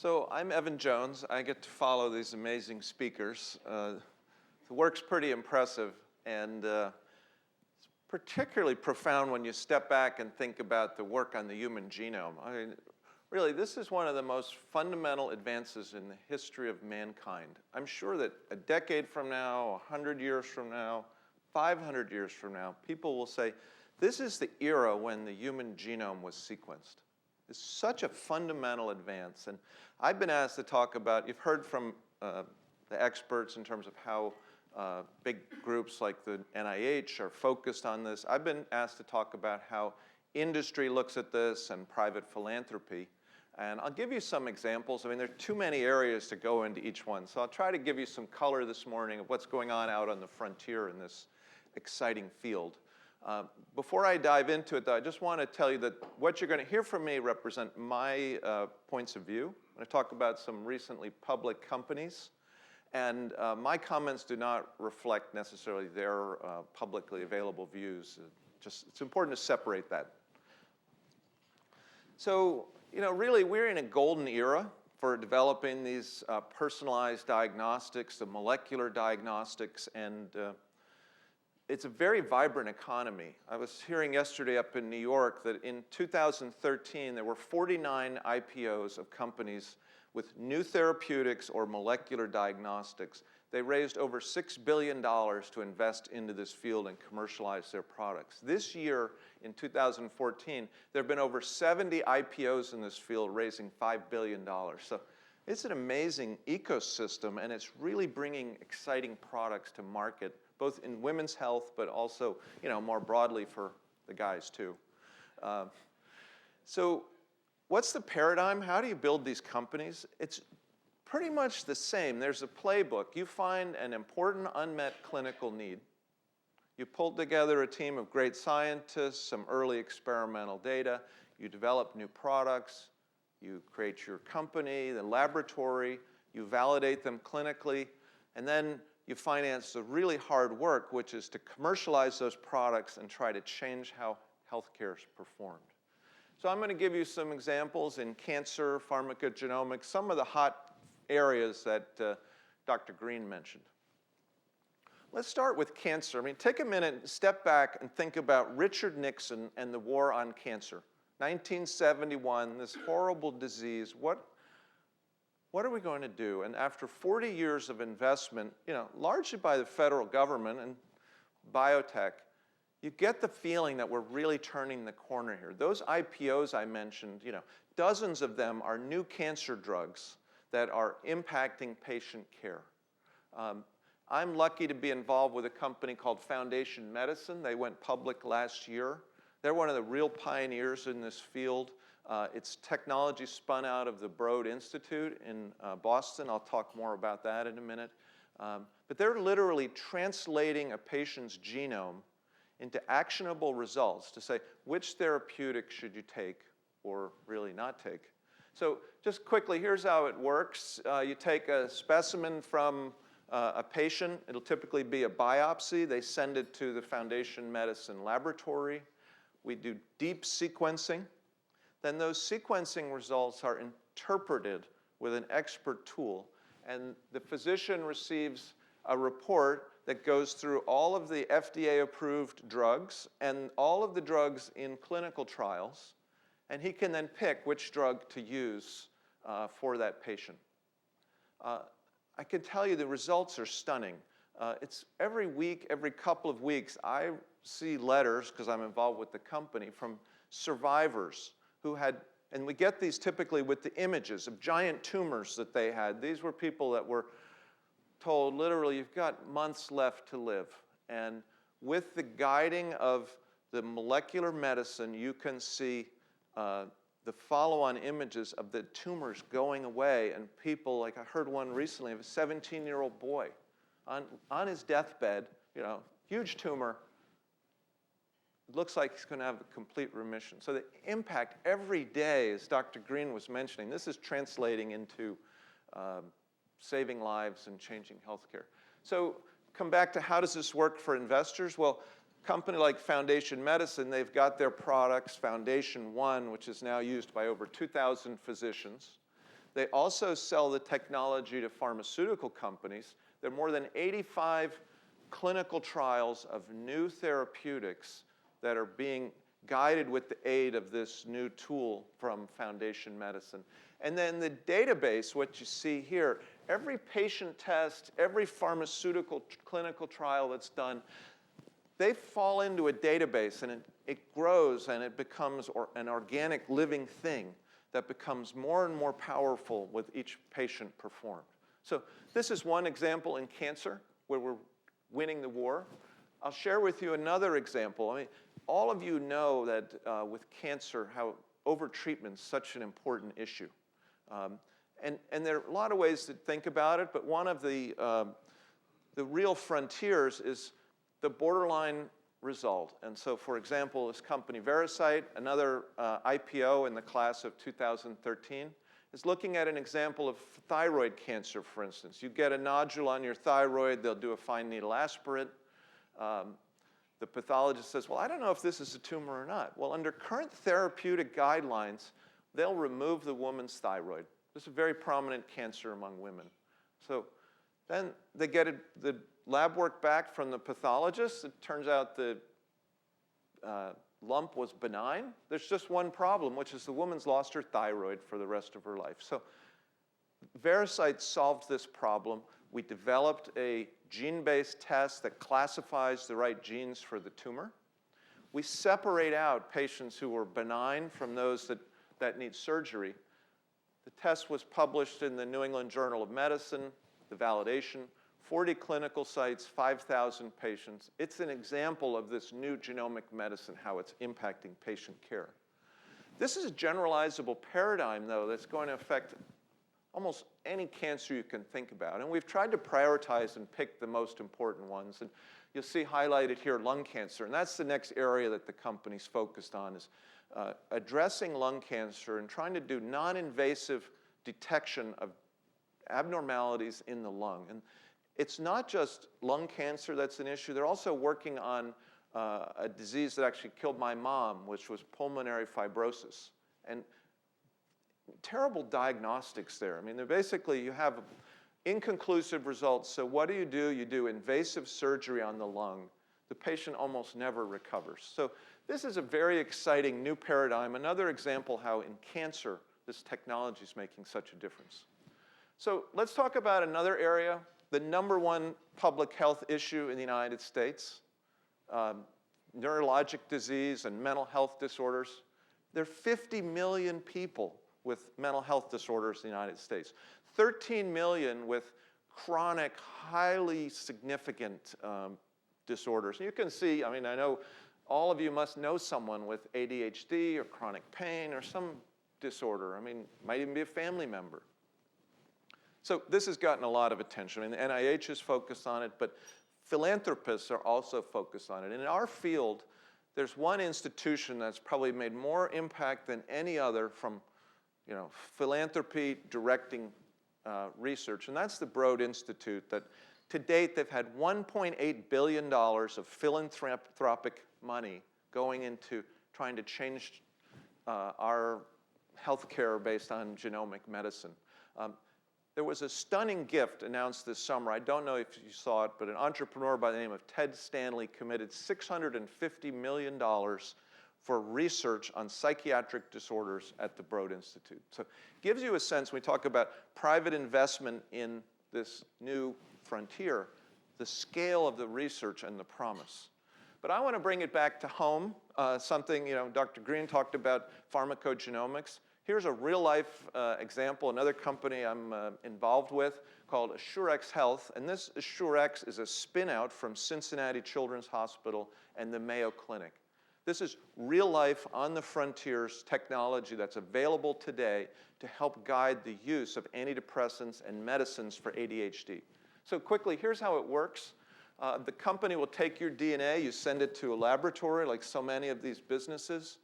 So I'm Evan Jones. I get to follow these amazing speakers. The work's pretty impressive, and it's particularly profound when you step back and think about the work on the human genome. I mean, really, this is one of the most fundamental advances in the history of mankind. I'm sure that a decade from now, 100 years from now, 500 years from now, people will say, this is the era when the human genome was sequenced. It's such a fundamental advance. And I've been asked to talk about, you've heard from the experts in terms of how big groups like the NIH are focused on this. I've been asked to talk about how industry looks at this and private philanthropy. And I'll give you some examples. I mean, there are too many areas to go into each one. So I'll try to give you some color this morning of what's going on out on the frontier in this exciting field. Before I dive into it, though, I just want to tell you that what you're going to hear from me represent my points of view. I'm going to talk about some recently public companies. And my comments do not reflect necessarily their publicly available views. It's important to separate that. So, really, we're in a golden era for developing these personalized diagnostics, the molecular diagnostics, and it's a very vibrant economy. I was hearing yesterday up in New York that in 2013, there were 49 IPOs of companies with new therapeutics or molecular diagnostics. They raised over $6 billion to invest into this field and commercialize their products. This year, in 2014, there have been over 70 IPOs in this field raising $5 billion. So it's an amazing ecosystem, and it's really bringing exciting products to market, both in women's health, but also, more broadly for the guys too. So what's the paradigm? How do you build these companies? It's pretty much the same. There's a playbook. You find an important unmet clinical need. You pull together a team of great scientists, some early experimental data. You develop new products. You create your company, the laboratory. You validate them clinically. And then you finance the really hard work, which is to commercialize those products and try to change how healthcare is performed. So I'm going to give you some examples in cancer, pharmacogenomics, some of the hot areas that Dr. Green mentioned. Let's start with cancer. I mean, take a minute, step back, and think about Richard Nixon and the war on cancer. 1971, this horrible disease. What are we going to do? And after 40 years of investment, largely by the federal government and biotech, you get the feeling that we're really turning the corner here. Those IPOs I mentioned, dozens of them are new cancer drugs that are impacting patient care. I'm lucky to be involved with a company called Foundation Medicine. They went public last year. They're one of the real pioneers in this field. It's technology spun out of the Broad Institute in Boston. I'll talk more about that in a minute. But they're literally translating a patient's genome into actionable results to say, which therapeutic should you take or really not take? So just quickly, here's how it works. You take a specimen from a patient. It'll typically be a biopsy. They send it to the Foundation Medicine laboratory. We do deep sequencing. Then those sequencing results are interpreted with an expert tool, and the physician receives a report that goes through all of the FDA-approved drugs and all of the drugs in clinical trials, and he can then pick which drug to use for that patient. I can tell you the results are stunning. It's every week, every couple of weeks, I see letters, because I'm involved with the company, from survivors who had, and we get these typically with the images of giant tumors that they had. These were people that were told, literally, you've got months left to live. And with the guiding of the molecular medicine, you can see the follow-on images of the tumors going away, and people, like I heard one recently of a 17-year-old boy on his deathbed, huge tumor. It looks like he's going to have a complete remission. So the impact every day, as Dr. Green was mentioning, this is translating into saving lives and changing healthcare. So come back to how does this work for investors? Well, a company like Foundation Medicine, they've got their products, Foundation One, which is now used by over 2,000 physicians. They also sell the technology to pharmaceutical companies. There are more than 85 clinical trials of new therapeutics that are being guided with the aid of this new tool from Foundation Medicine. And then the database, what you see here, every patient test, every pharmaceutical clinical trial that's done, they fall into a database, and it grows, and it becomes an organic living thing that becomes more and more powerful with each patient performed. So this is one example in cancer where we're winning the war. I'll share with you another example. I mean, all of you know that with cancer, how overtreatment is such an important issue. And there are a lot of ways to think about it, but one of the real frontiers is the borderline result. And so, for example, this company, Veracyte, another IPO in the class of 2013, is looking at an example of thyroid cancer, for instance. You get a nodule on your thyroid, they'll do a fine needle aspirate. The pathologist says, well, I don't know if this is a tumor or not. Well, under current therapeutic guidelines, they'll remove the woman's thyroid. This is a very prominent cancer among women. So then they get the lab work back from the pathologist. It turns out the lump was benign. There's just one problem, which is the woman's lost her thyroid for the rest of her life. So Veracyte solved this problem. We developed a gene-based test that classifies the right genes for the tumor. We separate out patients who were benign from those that need surgery. The test was published in the New England Journal of Medicine, the validation, 40 clinical sites, 5,000 patients. It's an example of this new genomic medicine, how it's impacting patient care. This is a generalizable paradigm, though, that's going to affect almost any cancer you can think about. And we've tried to prioritize and pick the most important ones. And you'll see highlighted here lung cancer. And that's the next area that the company's focused on, is addressing lung cancer and trying to do non-invasive detection of abnormalities in the lung. And it's not just lung cancer that's an issue. They're also working on a disease that actually killed my mom, which was pulmonary fibrosis. And terrible diagnostics there. I mean, they're basically, you have inconclusive results. So what do? You do invasive surgery on the lung. The patient almost never recovers. So this is a very exciting new paradigm. Another example how in cancer this technology is making such a difference. So let's talk about another area, the #1 public health issue in the United States, neurologic disease and mental health disorders. There are 50 million people with mental health disorders in the United States, 13 million with chronic, highly significant disorders. And you can see, I mean, I know all of you must know someone with ADHD or chronic pain or some disorder. I mean, might even be a family member. So this has gotten a lot of attention. I mean, the NIH is focused on it, but philanthropists are also focused on it. And in our field, there's one institution that's probably made more impact than any other from philanthropy directing research, and that's the Broad Institute. That to date, they've had $1.8 billion of philanthropic money going into trying to change our healthcare based on genomic medicine. There was a stunning gift announced this summer. I don't know if you saw it, but an entrepreneur by the name of Ted Stanley committed $650 million for research on psychiatric disorders at the Broad Institute. So it gives you a sense, when we talk about private investment in this new frontier, the scale of the research and the promise. But I want to bring it back to home, something, Dr. Green talked about pharmacogenomics. Here's a real-life example, another company I'm involved with called AssureX Health. And this AssureX is a spin-out from Cincinnati Children's Hospital and the Mayo Clinic. This is real-life, on-the-frontiers technology that's available today to help guide the use of antidepressants and medicines for ADHD. So quickly, here's how it works. The company will take your DNA, you send it to a laboratory like so many of these businesses.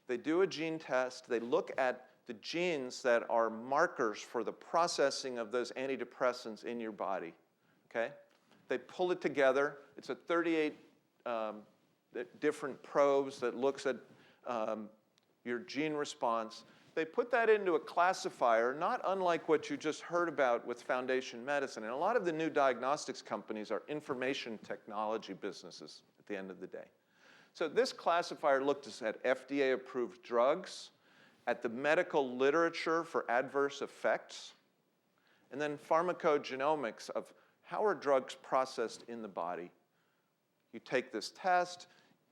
They do a gene test. They look at the genes that are markers for the processing of those antidepressants in your body, okay? They pull it together. It's a 38 different probes that looks at your gene response. they put that into a classifier, not unlike what you just heard about with Foundation Medicine. And a lot of the new diagnostics companies are information technology businesses at the end of the day. So this classifier looked at FDA-approved drugs, at the medical literature for adverse effects, and then pharmacogenomics of how are drugs processed in the body. You take this test,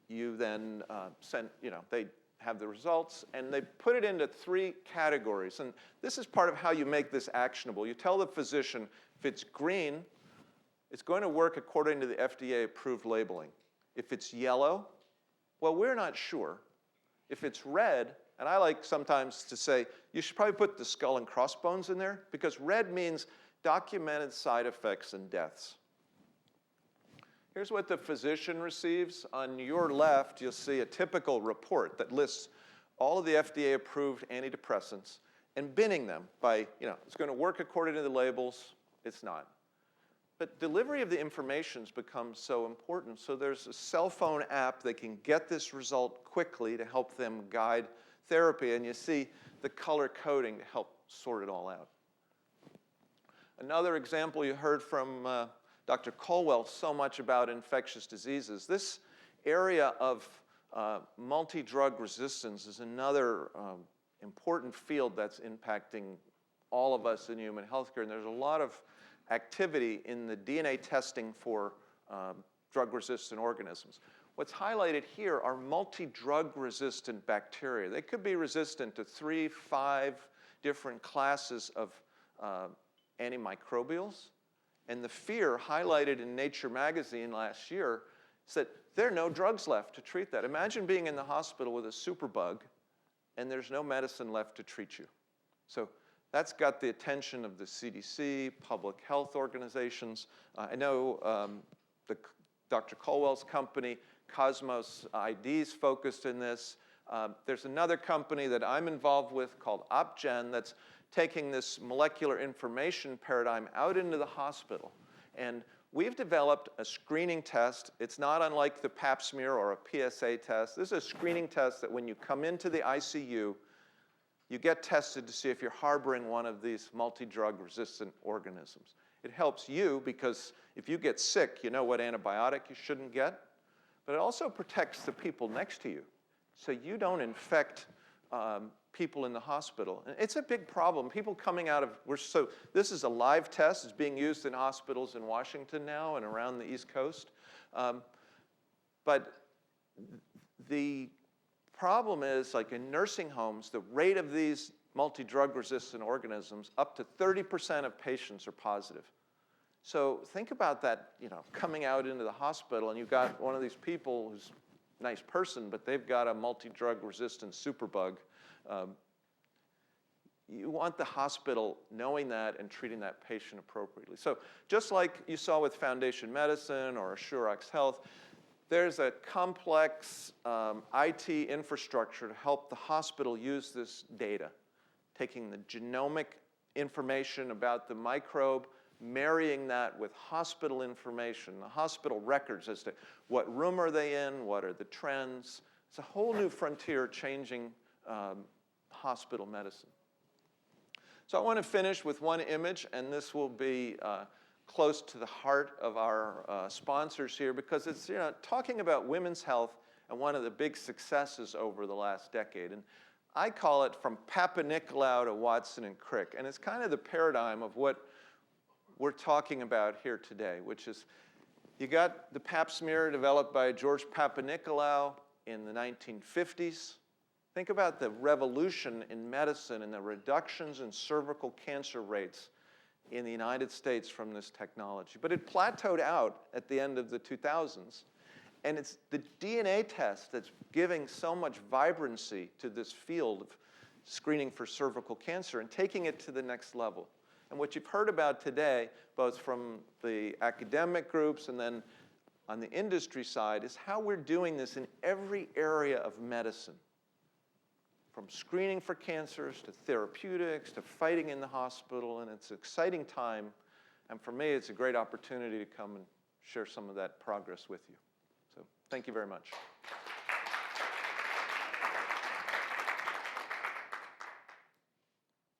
you then they have the results, and they put it into 3 categories. And this is part of how you make this actionable. You tell the physician, if it's green, it's going to work according to the FDA-approved labeling. If it's yellow, well, we're not sure. If it's red, and I like sometimes to say, you should probably put the skull and crossbones in there, because red means documented side effects and deaths. Here's what the physician receives. On your left, you'll see a typical report that lists all of the FDA-approved antidepressants and binning them by, it's going to work according to the labels, it's not. But delivery of the information has become so important. So there's a cell phone app that can get this result quickly to help them guide therapy. And you see the color coding to help sort it all out. Another example you heard from Dr. Colwell so much about infectious diseases. This area of multi-drug resistance is another important field that's impacting all of us in human healthcare. And there's a lot of activity in the DNA testing for drug-resistant organisms. What's highlighted here are multi-drug resistant bacteria. They could be resistant to 3, 5 different classes of antimicrobials. And the fear highlighted in Nature magazine last year is that there are no drugs left to treat that. Imagine being in the hospital with a superbug and there's no medicine left to treat you. So that's got the attention of the CDC, public health organizations. I know Dr. Colwell's company, Cosmos ID's focused in this. There's another company that I'm involved with called OpGen that's taking this molecular information paradigm out into the hospital. And we've developed a screening test. It's not unlike the Pap smear or a PSA test. This is a screening test that when you come into the ICU, you get tested to see if you're harboring one of these multi-drug resistant organisms. It helps you because if you get sick, you know what antibiotic you shouldn't get. But it also protects the people next to you so you don't infect people in the hospital. And it's a big problem. People coming out of, this is a live test. It's being used in hospitals in Washington now and around the East Coast. But the problem is, like in nursing homes, the rate of these multi-drug resistant organisms, up to 30% of patients are positive. So think about that, coming out into the hospital and you've got one of these people who's a nice person, but they've got a multi-drug resistant superbug. You want the hospital knowing that and treating that patient appropriately. So just like you saw with Foundation Medicine or Assurex Health, there's a complex IT infrastructure to help the hospital use this data, taking the genomic information about the microbe, marrying that with hospital information, the hospital records as to what room are they in, what are the trends. It's a whole new frontier changing hospital medicine. So I want to finish with one image, and this will be close to the heart of our sponsors here because it's talking about women's health and one of the big successes over the last decade. And I call it from Papa Nicolau to Watson and Crick. And it's kind of the paradigm of what we're talking about here today, which is you got the Pap smear developed by George Papanicolaou in the 1950s. Think about the revolution in medicine and the reductions in cervical cancer rates in the United States from this technology. But it plateaued out at the end of the 2000s. And it's the DNA test that's giving so much vibrancy to this field of screening for cervical cancer and taking it to the next level. And what you've heard about today, both from the academic groups and then on the industry side, is how we're doing this in every area of medicine. From screening for cancers to therapeutics to fighting in the hospital, and it's an exciting time. And for me, it's a great opportunity to come and share some of that progress with you. So thank you very much.